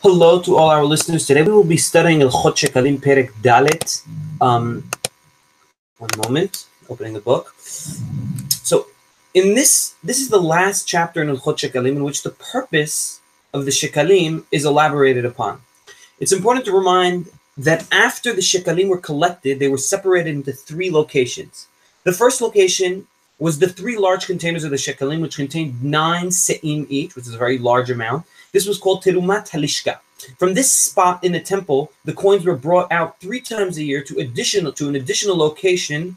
Hello to all our listeners. Today we will be studying Ilchot Shekalim Perek Dalet. One moment, opening the book. So, this is the last chapter in Ilchot Shekalim in which the purpose of the Shekalim is elaborated upon. It's important to remind that after the Shekalim were collected, they were separated into three locations. The first location was the three large containers of the Shekalim, which contained 9 se'im each, which is a very large amount. This was called Terumat Halishka. From this spot in the temple, the coins were brought out 3 times a year to an additional location,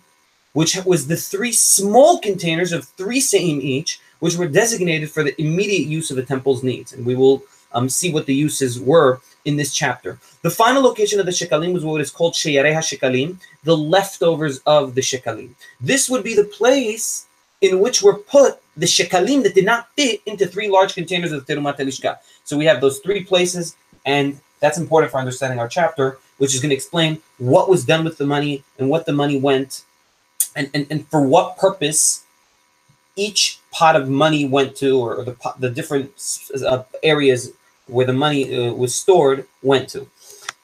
which was the 3 small containers of 3 se'im each, which were designated for the immediate use of the temple's needs. And we will see what the uses were in this chapter. The final location of the Shekalim was what is called Sheyarei HaShekalim, the leftovers of the Shekalim. This would be the place in which were put the Shekalim that did not fit into 3 large containers of Terumat Halishka. So we have those 3 places, and that's important for understanding our chapter, which is going to explain what was done with the money and what the money went, and for what purpose each pot of money went to, or the different areas where the money was stored went to.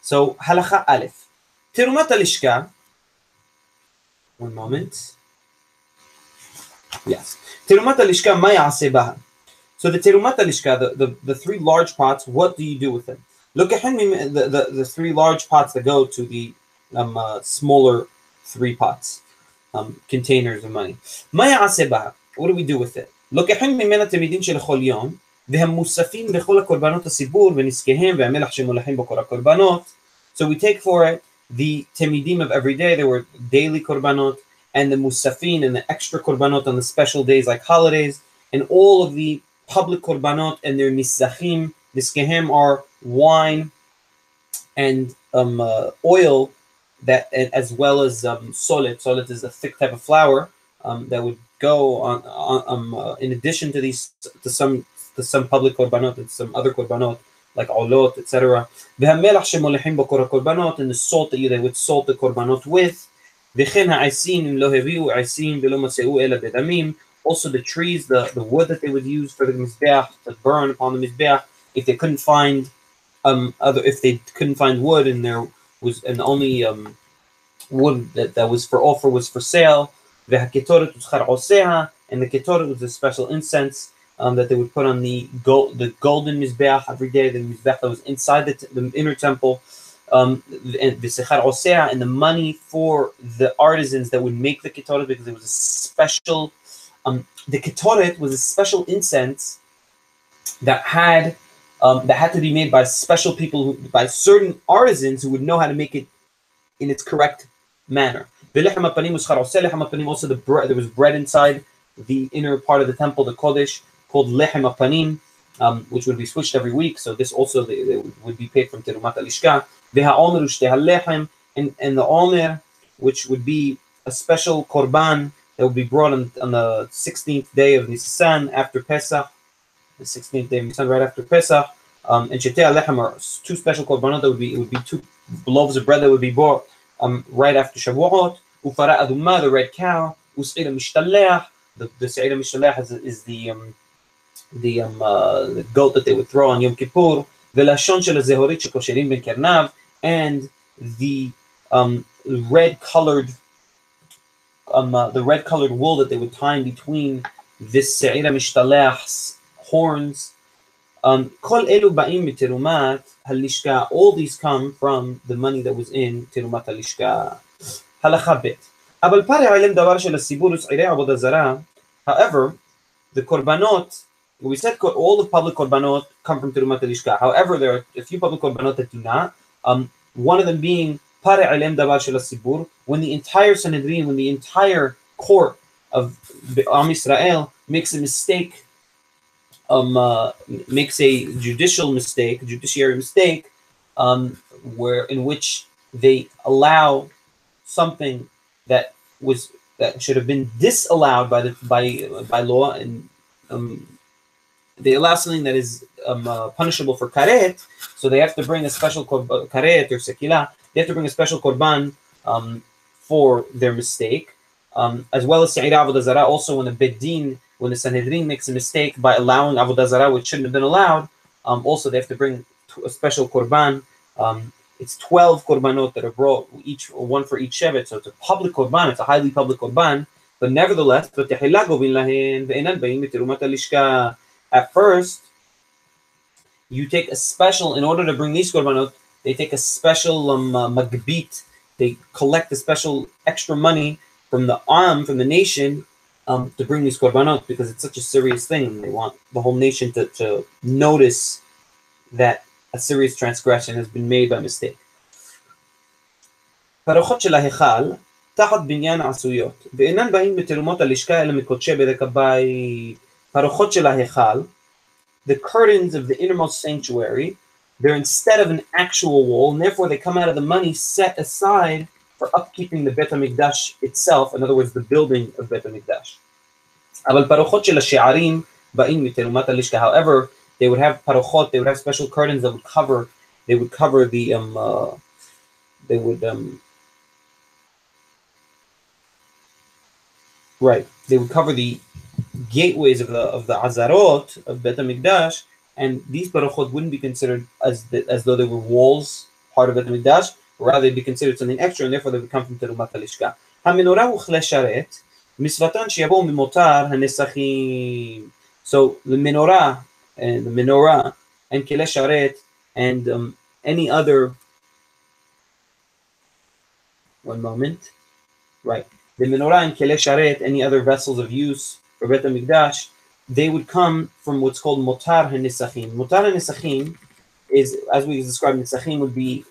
So, Halacha Aleph. Terumat Halishka. One moment. Yes. Terumat Halishka ma ya'aseh baha. So the Terumat Halishka, the 3 large pots, what do you do with them? Look at the 3 large pots that go to the smaller 3 pots, containers of money. Ma ya'aseh baha. What do we do with it? לוקחים ממנה תמידים של כל יום, והם מוספים לכל הקורבנות הסיבור ונזקיהם והמלח שמולחים בכל הקורבנות. So we take for it the temidim of every day. There were daily korbanot, and the musafin and the extra korbanot on the special days like holidays, and all of the public korbanot and their nisachim. Niskehem are wine and oil, that as well as solet. Solet is a thick type of flour that would go on in addition to these, to some public korbanot and some other korbanot like olot, etc. והמלח שמולחים בכל הקורבנות, and the salt that they would salt the korbanot with. וכן העצים אם לא הביאו עצים ולא מצאו אלא בדמים. Also the trees, the wood that they would use for the mizbeach to burn upon the mizbeach, if they couldn't find wood and there was only wood that was for offer was for sale. והקטורת וזכר עושיה, and the ketoret was a special incense that they would put on the golden mizbeach every day, the mizbeach that was inside the inner temple, and the money for the artisans that would make the ketoret, because it was a special, the ketoret was a special incense that had to be made by special people, by certain artisans who would know how to make it in its correct manner. Also there was bread inside the inner part of the temple, the Kodesh, called lechem apanim, which would be switched every week. So this also they would be paid from Terumat Halishka. And the omer, which would be a special korban that would be brought on the 16th day of Nisan after Pesach, the 16th day of Nisan right after Pesach. And shetei halechem are 2 special korbanot that would be 2 loaves of bread that would be brought right after Shavuot. Ufara aduma, the red cow. Us'ira mishtalech, the se'ira mishtalech is the goat that they would throw on Yom Kippur. Velashon shel hazehorit shekosherim ben kernav, and the red-colored wool that they would tie in between this se'ira mishtalech's horns. Kol elu ba'im miterumat halishka. All these come from the money that was in Terumat Halishka. Halacha bet. Abal pare alem davar shel hasibur u'tz'irei avodah zarah. However, the korbanot, we said all the public korbanot come from Terumat Halishka. However, there are a few public korbanot that do not. One of them being pare alem davar shel hasibur, when the entire Sanhedrin, when the entire court of Am Yisrael makes a mistake, makes a judiciary mistake, in which they allow something that should have been disallowed by law, and they allow something that is punishable for karet, so they have to bring a special karet or sekila. They have to bring a special korban for their mistake, as well as se'ira avodah zarah. Also, when the bedin, when the Sanhedrin makes a mistake by allowing avodah zarah which shouldn't have been allowed, also they have to bring a special korban. It's 12 korbanot that are brought, each one for each shevet. So it's a public korban. It's a highly public korban. But nevertheless, at first, you take a special, in order to bring these korbanot, they take a special magbit. They collect a special extra money from the nation, to bring these korbanot, because it's such a serious thing. They want the whole nation to notice that a serious transgression has been made by mistake. פרוחות של ההיכל תחת בניין עשויות, ואינן באים בתרומות הלשכה אלא מקודשי בדק הבית. פרוחות של ההיכל, the curtains of the innermost sanctuary, they're instead of an actual wall, and therefore they come out of the money set aside for upkeeping the Bet HaMikdash itself, in other words, the building of Bet HaMikdash. אבל פרוחות של השערים באים מתרומת הלשכה. However, they would have parochot, they would have special curtains that would cover, they would cover the, they would cover the gateways of the azarot of Bet HaMikdash, and these parochot wouldn't be considered as though they were walls, part of Bet HaMikdash, rather they'd be considered something extra, and therefore they would come from תרומת הלשכה. המנורה הוא כלי שרת, מצוותן שיבואו ממותר הנסכים. So the menorah and kele sharet and any other, the menorah and kele sharet, any other vessels of use for Bet HaMikdash, they would come from what's called motar hanesachim. Motar hanesachim is, as we described, nesachim would be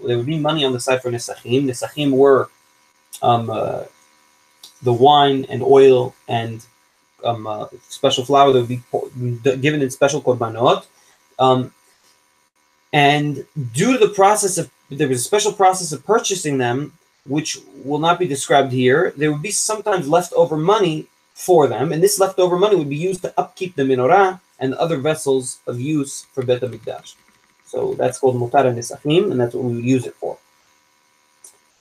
there would be money on the side for nesachim. Nesachim were the wine and oil and special flour that would be given in special korbanot, and due to the process of, there was a special process of purchasing them, which will not be described here. There would be sometimes leftover money for them, and this leftover money would be used to upkeep the menorah and the other vessels of use for Bet HaMikdash. So that's called motar hanesachim, and that's what we would use it for.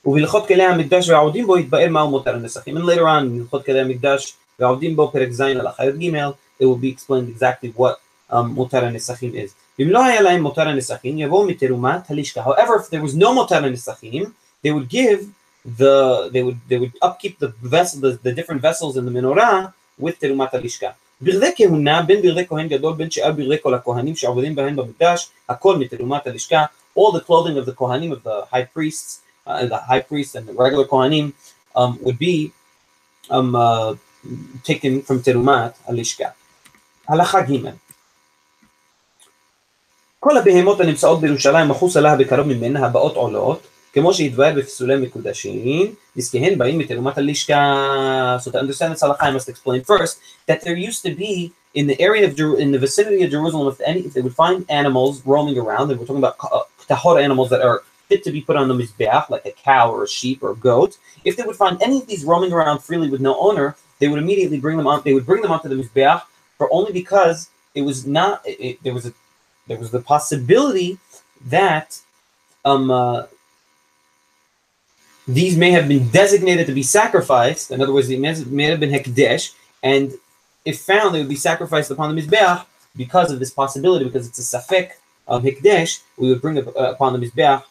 And later on, in Hilchot Kelei HaMikdash, it will be explained exactly what motar hanesachim is. However, if there was no motar hanesachim, they would give they would upkeep the vessel, the different vessels in the menorah with terumat halishka. ברדי כהונה, בין ברדי כהן גדול, בין שאר ברדי כל הכהנים שעובדים בהן במקדש, הכל מתרומת הלשכה. All the clothing of the kohanim, of the high priests, and the regular kohanim, would be taken from terumat הלשכה. הלכה ג' כל הבהמות הנמצאות בירושלים מחוץ עליה בקרוב ממנה, הבאות עולות, כמו שהתבאר בפסולי מקודשים, נזכיהן באים מתרומת הלשכה. So to understand this halacha, I must explain first that there used to be in the area of in the vicinity of Jerusalem, if they would find animals roaming around, and we're talking about tahor animals that are fit to be put on the mizbeach, like a cow or a sheep or a goat, if they would find any of these roaming around freely with no owner, they would immediately bring them on. They would bring them onto the mizbeach, for only because it was not. There was the possibility that these may have been designated to be sacrificed. In other words, they may have been hekdesh, and if found, they would be sacrificed upon the mizbeach because of this possibility, because it's a safek hekdesh. We would bring it upon the mizbeach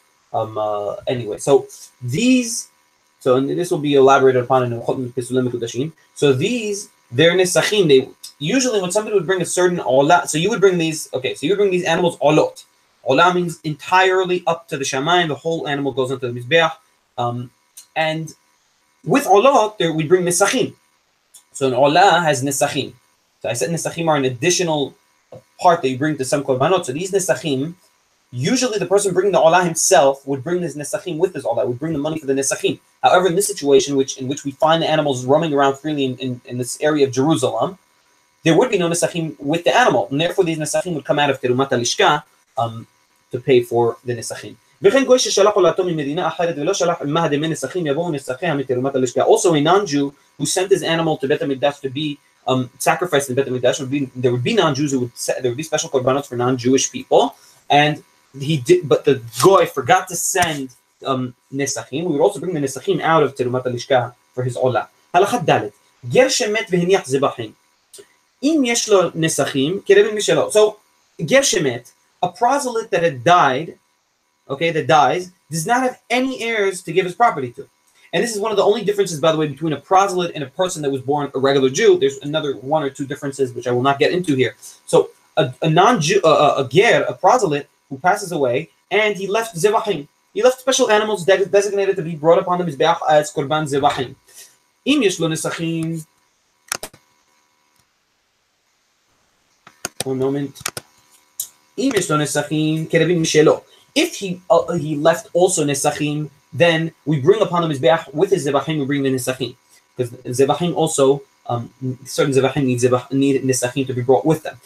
anyway. So these, and this will be elaborated upon in Pesulim Mikudashim. So these, they're nesachim. They usually, when somebody would bring a certain olah, so you would bring these. Okay, so you would bring these animals olot. Olah means entirely up to the shamayim. The whole animal goes into the mizbeach. And with olot, we bring nesachim. So an olah has nesachim. So I said nesachim are an additional part that you bring to some korbanot. So these nesachim, usually the person bringing the olah himself would bring this nesachim with his olah, would bring the money for the nesachim. However, in this situation, in which we find the animals roaming around freely in this area of Jerusalem, there would be no nesachim with the animal, and therefore these nesachim would come out of terumat halishka to pay for the nesachim. Also, a non-Jew who sent his animal to Bet HaMikdash to be sacrificed in Bet HaMikdash, there would be non-Jews there would be special korbanos for non-Jewish people, and but the goy forgot to send nesachim. We would also bring the nesachim out of terumat halishka for his olah. Halachat dalet. Ger shemet v'heniach zebachim. Im yesh lo nesachim kerevin mishelot. So ger shemet, a proselyte that had died, okay, that dies, does not have any heirs to give his property to. And this is one of the only differeces, by the way, between a proselyte and a person that was born a regular Jew. There's another one or two differences which I will not get into here. So a non-Jew, a ger, a proselyte who passes away, and he left zevachim. He left special animals designated to be brought upon the mizbeach as korban zevachim. Im yesh lo nesachim. One moment. Im yesh lo nesachim kerevim mishelo. If he left also nesachim, then we bring upon the mizbeach with his zevachim. We bring the nesachim, because zevachim also certain zevachim need nesachim to be brought with them.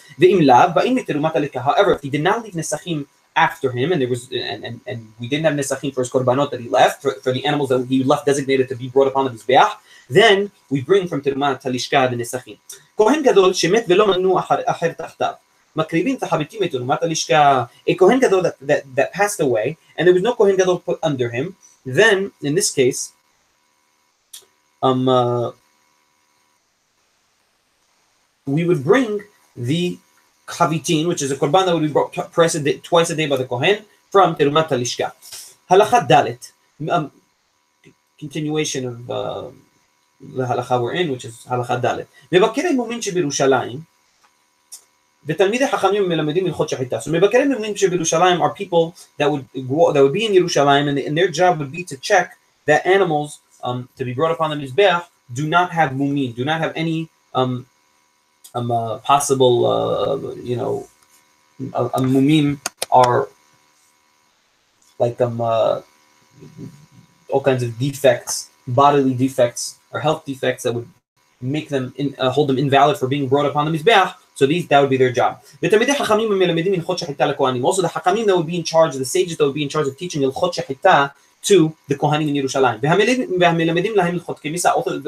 However, if he did not leave nesachim after him, and there was and we didn't have nesachim for his korbanot that he left for the animals that he left designated to be brought upon the mizbeach, then we bring from terumat halishka the nesachim. Kohen gadol shemet velo manu acher tachtav. A Kohen Gadol that passed away, and there was no Kohen Gadol put under him, then, in this case, we would bring the chavitin, which is a korban that would be brought twice a day by the Kohen, from Terumat HaLishka. Halakha Dalet. Continuation of the halakha we're in, which is halakha Dalet. מבקרי מומין שבירושלים, ותלמידי חכמים מלמדים הלכות שחיטה. So מבקרי מומין שבירושלים are people that would be in Yerushalayim, and their job would be to check that animals to be brought upon the mizbeach do not have mumin, do not have any possible mumim are like all kinds of defects, bodily defects or health defects that would make them hold them invalid for being brought upon the mizbeach. So that would be their job. Also, the Hachamim that would be in charge, the sages that would be in charge of teaching Hilchot Shechita to the Kohanim in Yerushalayim.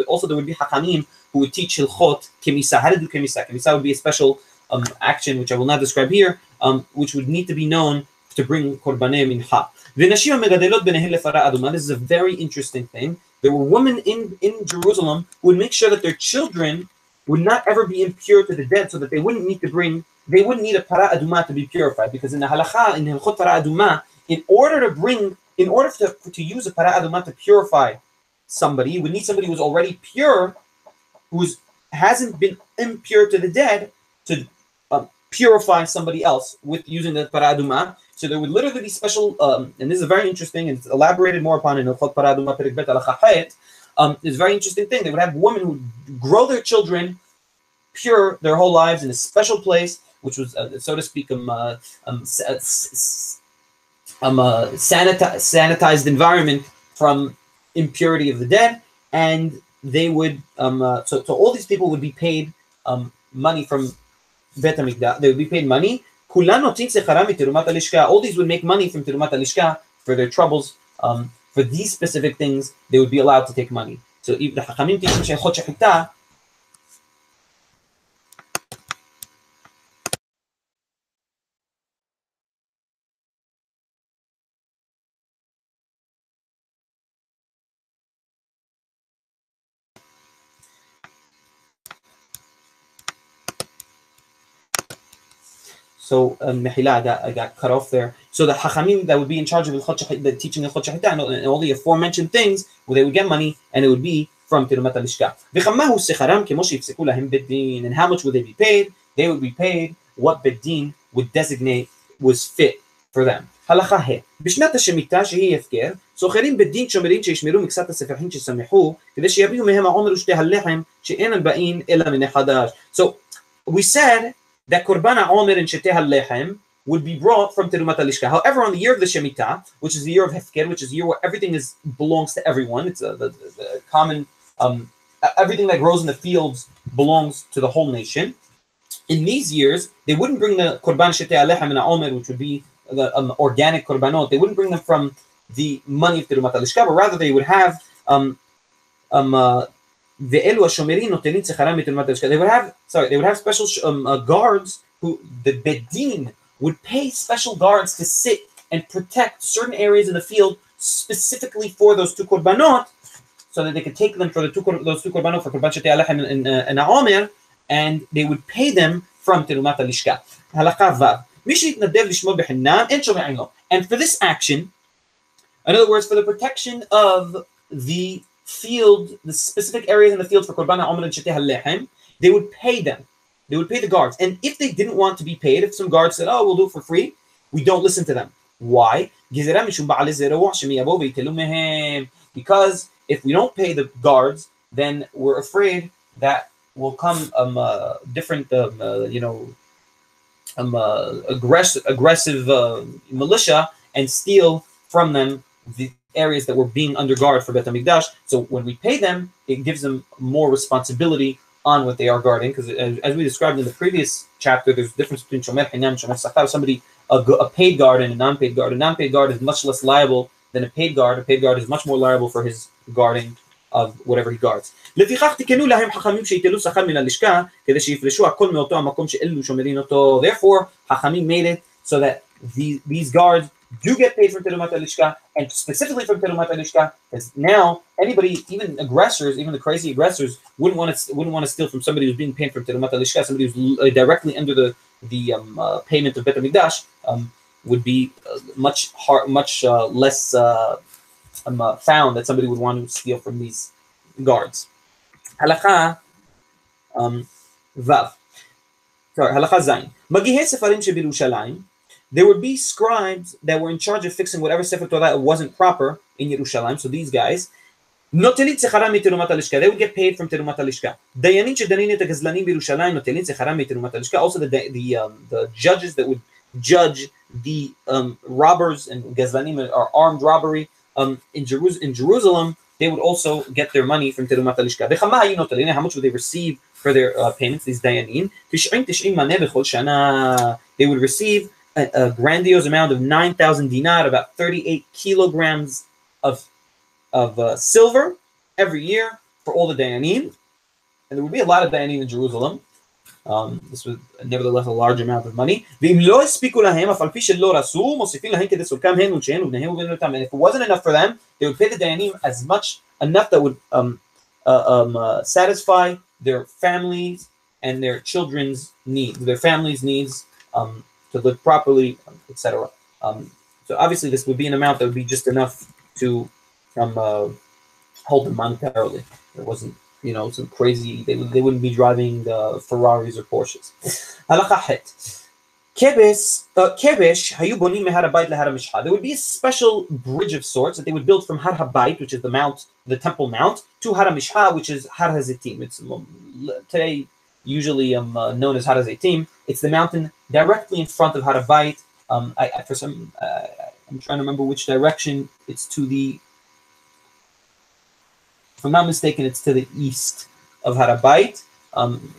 Also, there would be Hachamim who would teach Hilchot Kemisa, how to do Kemisa. Kemisa would be a special action, which I will not describe here, which would need to be known to bring Korbanei Mincha. This is a very interesting thing. There were women in Jerusalem who would make sure that their children would not ever be impure to the dead, so that they wouldn't need a para aduma to be purified. Because in the halakha, in Hilchot para aduma, in order to use a para aduma to purify somebody, you would need somebody who's already pure, hasn't been impure to the dead, to purify somebody else with using the para aduma. So there would literally be special, and this is very interesting, and it's elaborated more upon in Hilchot para aduma perek bet halakha het. It's a very interesting thing. They would have women who would grow their children pure their whole lives in a special place, which was, so to speak, sanitized environment from impurity of the dead, and they would, so all these people would be paid money from Bet HaMikdash. They would be paid money. All these would make money from Terumat HaLishka for their troubles. For these specific things, they would be allowed to take money. So if the Hachamim teach Hilchot Shechita, so Mehila, I got cut off there. So the Hachamim that would be in charge of the teaching of Hilchot Shechita and all the aforementioned things, well, they would get money, and it would be from Terumat HaLishka. And how much would they be paid? They would be paid what Beddin would designate was fit for them. הלכה ה' בשנת השמיטה שהיא הפקר, סוחרים בדין שומרים שישמרו מקצת הספחים שסמכו, כדי שיביאו מהם העומר ושתי הלחם שאינן באים אלא מן החדש. So we said that Korban HaOmer and Shetei HaLechem would be brought from Terumat HaLishka. However, on the year of the Shemitah, which is the year of Hefker, which is the year where everything belongs to everyone, it's the common, everything that grows in the fields belongs to the whole nation. In these years, they wouldn't bring the Korban Shetei HaLechem and HaOmer, which would be the organic Korbanot. They wouldn't bring them from the money of Terumat HaLishka, but rather they would have they would have special guards who the Bedin would pay special guards to sit and protect certain areas in the field specifically for those two korbanot, so that they could take them for those two korbanot for Korban Shetei HaLechem and HaOmer, and they would pay them from Terumat HaLishka. Halakha Vav. And for this action, in other words, for the protection of the field, the specific areas in the field for Korban HaOmer and Shetei HaLechem, they would pay them. They would pay the guards. And if they didn't want to be paid, if some guards said, oh, we'll do it for free, we don't listen to them. Why? Because if we don't pay the guards, then we're afraid that will come different, aggressive militia and steal from them the areas that were being under guard for Bet HaMikdash. So when we pay them, it gives them more responsibility on what they are guarding, because as we described in the previous chapter, there's a difference between Shomer Hinam, Shomer Sachar, somebody, a paid guard and a non-paid guard. A non-paid guard is much less liable than a paid guard. A paid guard is much more liable for his guarding of whatever he guards. Therefore, Chachamim made it so that these guards do get paid from Terumat HaLishka, and specifically from Terumat HaLishka, because now anybody, even aggressors, even the crazy aggressors, wouldn't want to steal from somebody who's being paid from Terumat HaLishka. Somebody who's directly under the payment of Bet HaMikdash would be much less found that somebody would want to steal from these guards. Halakha Vav. Sorry, Halakha Zayin. Magihei Sefarim sheBirushalayim. There would be scribes that were in charge of fixing whatever Sefer Torah wasn't proper in Yerushalayim. So these guys, they would get paid from Terumat HaLishka. Also the judges that would judge the robbers and gazlanim, or armed robbery in Jerusalem, they would also get their money from Terumat HaLishka. How much would they receive for their payments, these dayanin? They would receive a grandiose amount of 9,000 dinar, about 38 kilograms of silver every year for all the dayanin. And there would be a lot of dayanin in Jerusalem. This was nevertheless a large amount of money. And if it wasn't enough for them, they would pay the dayanim enough that would satisfy their families and their children's needs, their families' needs, to live properly, etc. So obviously this would be an amount that would be just enough to hold them monetarily. It wasn't, some crazy, they wouldn't be driving Ferraris or Porsches. Halakha Het. Kebesh hayu bonim mehar habayit lehar hamishcha. There would be a special bridge of sorts that they would build from Har Habayit, which is the mount, the temple mount, to Har HaMishcha, which is Har HaZitim. It's today usually known as Har HaZitim. It's the mountain directly in front of Har Habayit. I'm trying to remember which direction. It's to the, if I'm not mistaken, it's to the east of Har Habayit.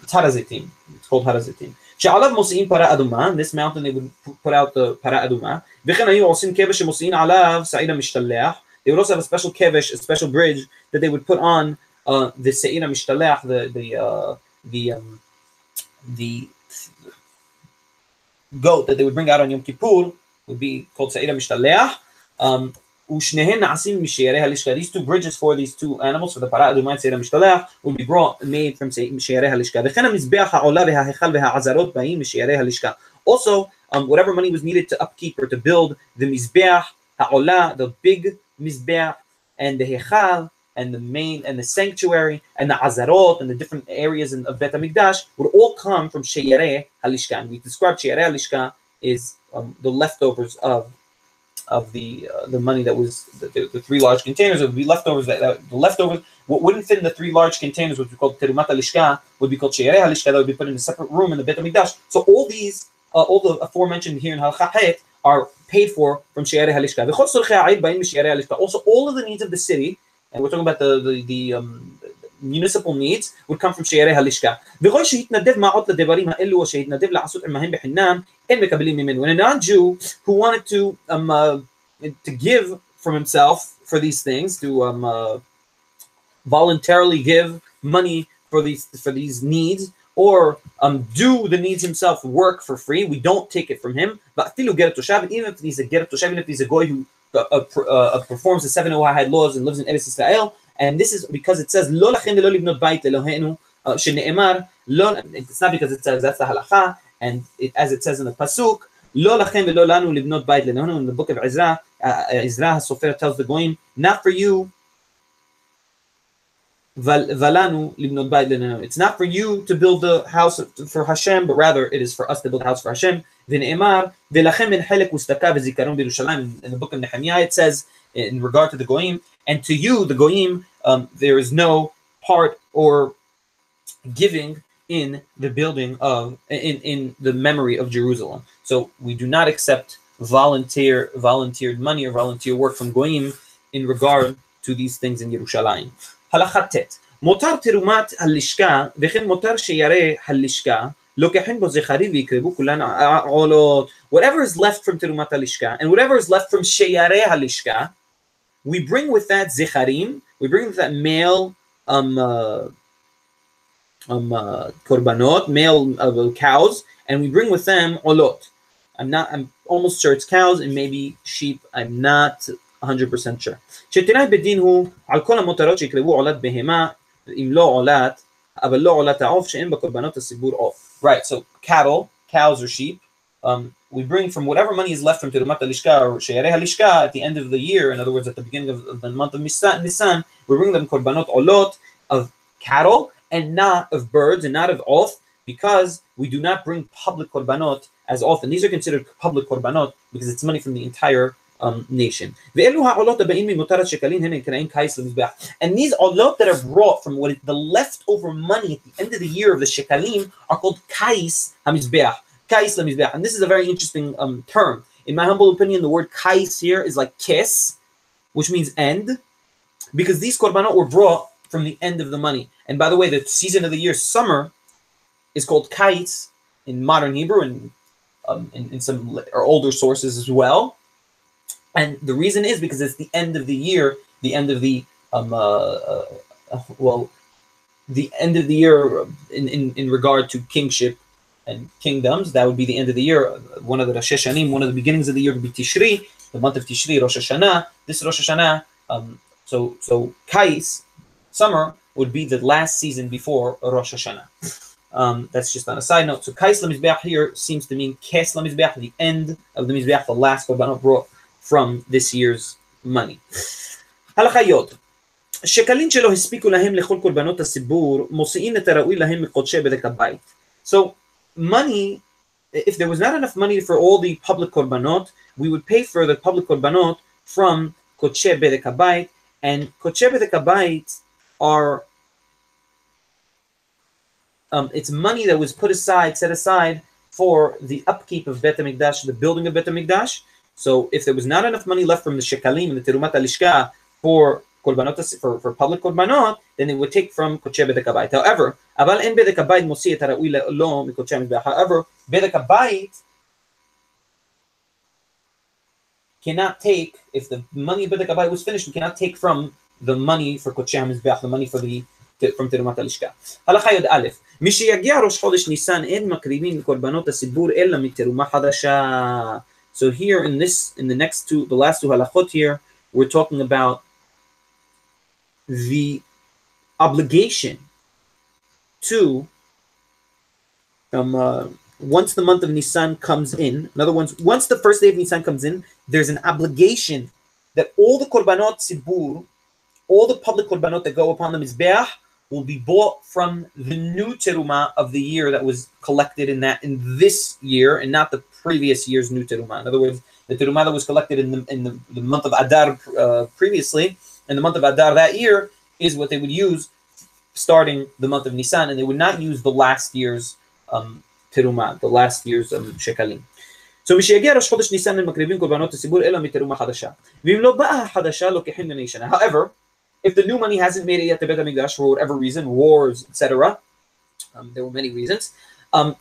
It's Har HaZitim. It's called Har HaZitim. She'alav mosi'in para aduma. This mountain they would put out the para aduma. V'chen hayu osim kevesh mosi'in alav sa'ira mishtalech. They would also have a special kevesh, a special bridge that they would put on the sa'ira mishtalech, the goat that they would bring out on Yom Kippur would be called Sa'ira Mishtalech. These two bridges for these two animals, for the Para Aduma and Sa'ira Mishtalech, would be made from Mishayarei HaLishka. Also, whatever money was needed to upkeep or to build the Mizbeach HaOlah, the big Mizbeach, and the Hechal, and the main, and the sanctuary, and the Azarot, and the different areas of Bet HaMikdash would all come from Sheyarei HaLishka. And we described Sheyarei HaLishka is the leftovers of the money that was the three large containers. It would be leftovers the leftovers. What wouldn't fit in the three large containers, which we called Terumat HaLishka, would be called Sheyarei HaLishka. That would be put in a separate room in the Bet HaMikdash. So all these, all the aforementioned here in Halakha Het are paid for from Sheyarei HaLishka. Also, all of the needs of the city, and we're talking about the municipal needs, would come from Sheyarei HaLishka. When a non-Jew who wanted to give from himself for these things, to voluntarily give money for these needs, or do the needs himself, work for free, we don't take it from him. But even if he's a ger toshav, even if he's a goy who performs the 7 Noahide laws and lives in Eretz Israel, and this is because it says lo lachem velo libnot bayit Eloheinu shene'emar lo. It's not because it says, that's the halacha, and as it says in the pasuk, לא לכם ולא לנו לבנות בית לנו. In the book of Ezra, Ezra HaSofer tells the Goyim, not for you, ולנו לבנות בית לנו. It's not for you to build the house for Hashem, but rather it is for us to build a house for Hashem. ונאמר, ולכם אין חלק וצדקה וזיכרון בירושלים. In the book of Nehemiah it says, in regard to the Goyim, and to you, the Goyim, there is no part or giving in the building of, in the memory of Jerusalem. So we do not accept volunteered money or volunteer work from Goyim in regard to these things in Yerushalayim. הלכה ט' מותר תרומת הלשכה וכן מותר שירא הלשכה לוקחים בו זכרים ויקרבו כולן עולות. Whatever is left from תרומת הלשכה and whatever is left from שירא הלשכה, we bring with that zecharim, we bring with that male korbanot, male cows, and we bring with them olot. I'm almost sure it's cows and maybe sheep. I'm not 100% sure. שתנאי בדין הוא על כל המותרות שיקרבו עולת בהמה, אם לא עולת, אבל לא עולת העוף שאין בקורבנות הסיבור עוף. Right, so cattle, cows or sheep, we bring from whatever money is left from Terumat HaLishka or Sheyarei HaLishka at the end of the year, in other words, at the beginning of the month of Nisan, we bring them korbanot olot of cattle and not of birds and not of off, because we do not bring public korbanot as often. These are considered public korbanot because it's money from the entire nation. And these olot that are brought from what is the leftover money at the end of the year of the Shekalim are called kais hamizbeach. And this is a very interesting term. In my humble opinion, the word kais here is like kiss, which means end, because these korbanot were brought from the end of the money. And by the way, the season of the year, summer, is called kais in modern Hebrew and in some or older sources as well. And the reason is because it's the end of the year, the end of the the end of the year in regard to kingship and kingdoms. That would be the end of the year. One of the Rosh Hashanim, one of the beginnings of the year would be Tishri, the month of Tishri, Rosh Hashanah. This Rosh Hashanah, so Kais, summer, would be the last season before Rosh Hashanah. That's just on a side note. So Kais LaMizbeach here seems to mean Kes LaMizbeach, the end of the Mizbeach, the last korbanot brought from this year's money. הלכה יוד. שקלים שלא הספיקו להם לכל קורבנות הציבור, מוציאים את הראוי להם מקודשי בדק הבית. So money, if there was not enough money for all the public korbanot, we would pay for the public korbanot from kodshei bedek habayit, and kodshei bedek habayit are it's money that was put aside, set aside for the upkeep of Bet HaMikdash, the building of Bet HaMikdash. So if there was not enough money left from the Shekalim and the Terumat HaLishka for korbanot, for public korbanot, then they would take from kodshei bedek habayit. However, אבל אין בדק הבית מוציא את הראוי לו מקודשי המזבח. However, בדק הבית cannot take, if the money of בדק הבית was finished, we cannot take from the money for קודשי המזבח, the money from תרומת הלשכה. הלכה י"א, מי שיגיע ראש חודש ניסן אין מקריבים מקורבנות הציבור אלא מתרומה חדשה. So here in the next two, the last two halachot here, we're talking about the obligation to once the month of Nisan comes in, in other words, once the first day of Nisan comes in, there's an obligation that all the korbanot tzibur, all the public korbanot that go upon the mizbeach, will be bought from the new teruma of the year that was collected in this year, and not the previous year's new teruma. In other words, the teruma that was collected in the month of Adar previously, in the month of Adar that year, is what they would use starting the month of Nisan, and they would not use the last year's teruma, the last year's shekalim. So משיגיע ראש חודש ניסן הם מקריבים קורבנות הציבור אלא מתרומה חדשה. ואם לא באה החדשה לוקחים בני שנה. However, if the new money hasn't made it yet to Bet HaMikdash for whatever reason, wars, etc., there were many reasons,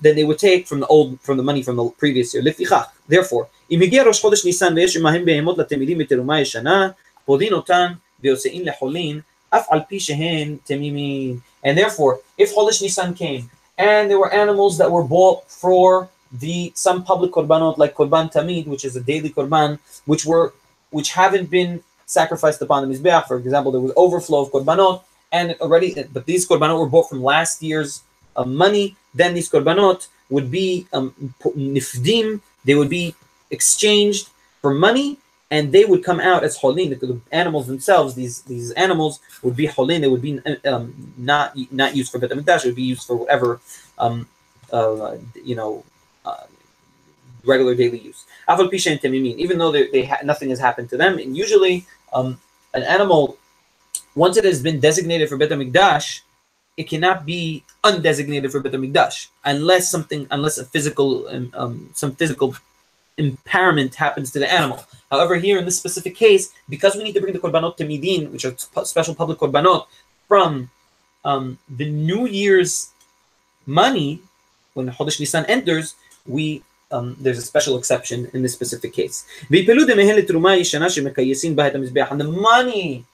then they would take from the money from the previous year. לפיכך, therefore, אם הגיע ראש חודש ניסן ויש עמהם בהמות לתלמידים מתרומה ישנה, פודין אותן ויוצאים לחולין, אף על פי שהן תמימים. And therefore, if Chodesh Nisan came, and there were animals that were bought for some public korbanot, like korban tamid, which is a daily korban, which haven't been sacrificed upon the mizbeach. For example, there was overflow of korbanot, but these korbanot were bought from last year's money. Then these korbanot would be nifdim they would be exchanged for money, and they would come out as holin. The animals themselves, these animals would be holin. They would be not used for Bet HaMikdash. It would be used for whatever regular daily use. Even though nothing has happened to them, and usually an animal, once it has been designated for Bet HaMikdash, it cannot be undesignated for Bet HaMikdash unless a physical some physical impairment happens to the animal. However, here in this specific case, because we need to bring the korbanot temidin, which are special public korbanot, from the New Year's money, when Chodesh Nisan enters, there's a special exception in this specific case. And the money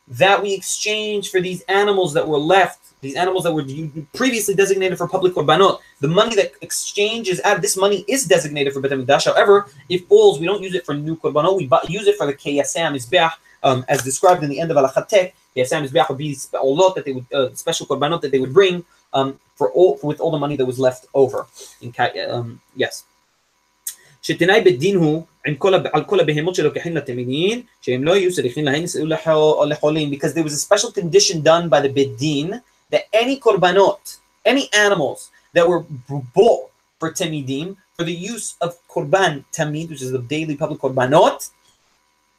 that we exchange for these animals that were left, these animals that were previously designated for public korbanot, the money that exchanges out of this money is designated for Bet HaMikdash. However, if falls, we don't use it for new korbanot, we use it for the keyasei mizbeach, as described in the end of Alachat. Keyasei mizbeach would be olot that they would special korbanot that they would bring with all the money that was left over. Yes. שתנאי בדין הוא על כל הבהמות שלוקחים לתמידין שהם לא יהיו צריכים להן יסעו לחולים, because there was a special condition done by the bedin that any korbanot, any animals that were bought for tamidim, for the use of korban tamid, which is the daily public korbanot,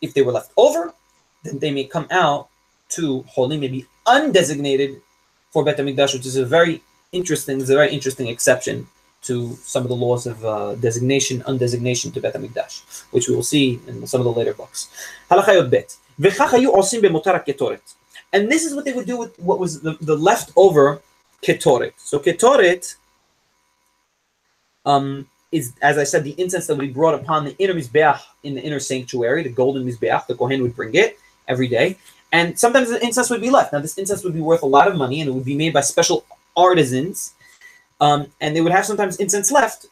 if they were left over, then they may come out to holim, may be undesignated for Bet HaMikdash, which is a very interesting exception to some of the laws of designation, undesignation to Bet HaMikdash, which we will see in some of the later books. Halachayot bet. And this is what they would do with what was the leftover ketoret. So ketoret is, as I said, the incense that would be brought upon the inner mizbeach in the inner sanctuary, the golden mizbeach. The kohen would bring it every day, and sometimes the incense would be left. Now, this incense would be worth a lot of money, and it would be made by special artisans, and they would have sometimes incense left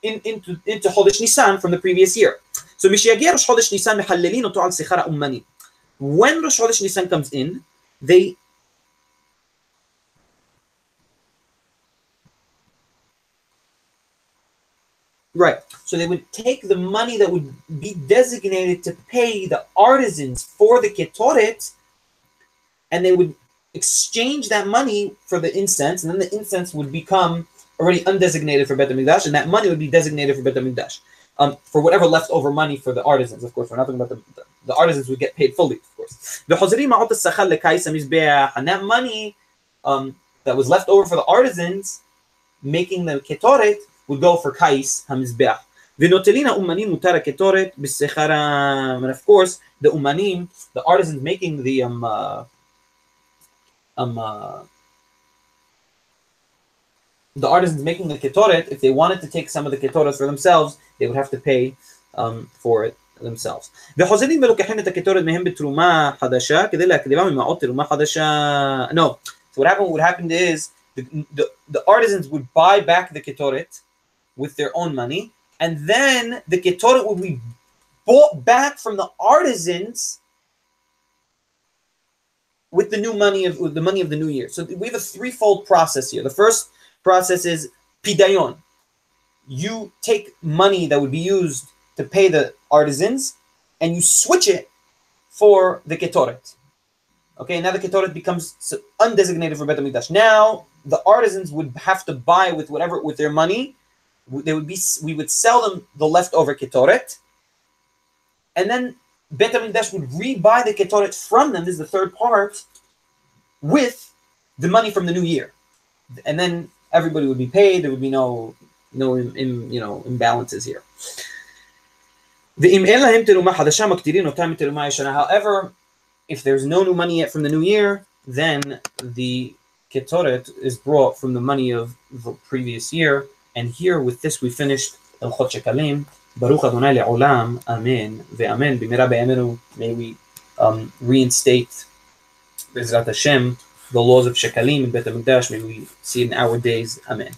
into Chodesh Nisan from the previous year. So Mishiagir Rosh Chodesh Nisan mechalelin oto al sechara ummani. When Rosh Chodesh Nisan comes in, they so they would take the money that would be designated to pay the artisans for the ketoret, and they would exchange that money for the incense, and then the incense would become already undesignated for Bet HaMikdash, and that money would be designated for Bet HaMikdash. For whatever leftover money for the artisans, of course. We're not talking about the artisans would get paid fully, of course. And that money that was left over for the artisans making the ketoret would go for kais hamizbeach. And of course, the umanim, the artisans making the ketoret, if they wanted to take some of the ketoret for themselves, they would have to pay for it themselves. No. So what would happen is the artisans would buy back the ketoret with their own money, and then the ketoret would be bought back from the artisans with the money of the new year. So we have a threefold process here. The first process is pidayon. You take money that would be used to pay the artisans, and you switch it for the ketoret. Okay, now the ketoret becomes undesignated for Bet HaMikdash. Now the artisans would have to buy with their money. We would sell them the leftover ketoret, and then Bet HaMikdash would rebuy the ketoret from them. This is the third part, with the money from the new year, and then everybody would be paid. There would be no imbalances here. However, if there's no new money yet from the new year, then the ketoret is brought from the money of the previous year. And here, with this, we finished Hilchot Shekalim. Baruch Adonai le'olam. Amen ve'amen. B'mira b'yamenu. May we reinstate, Bezrat Hashem, the laws of Shekalim in Bet HaMikdash. May we see it in our days. Amen.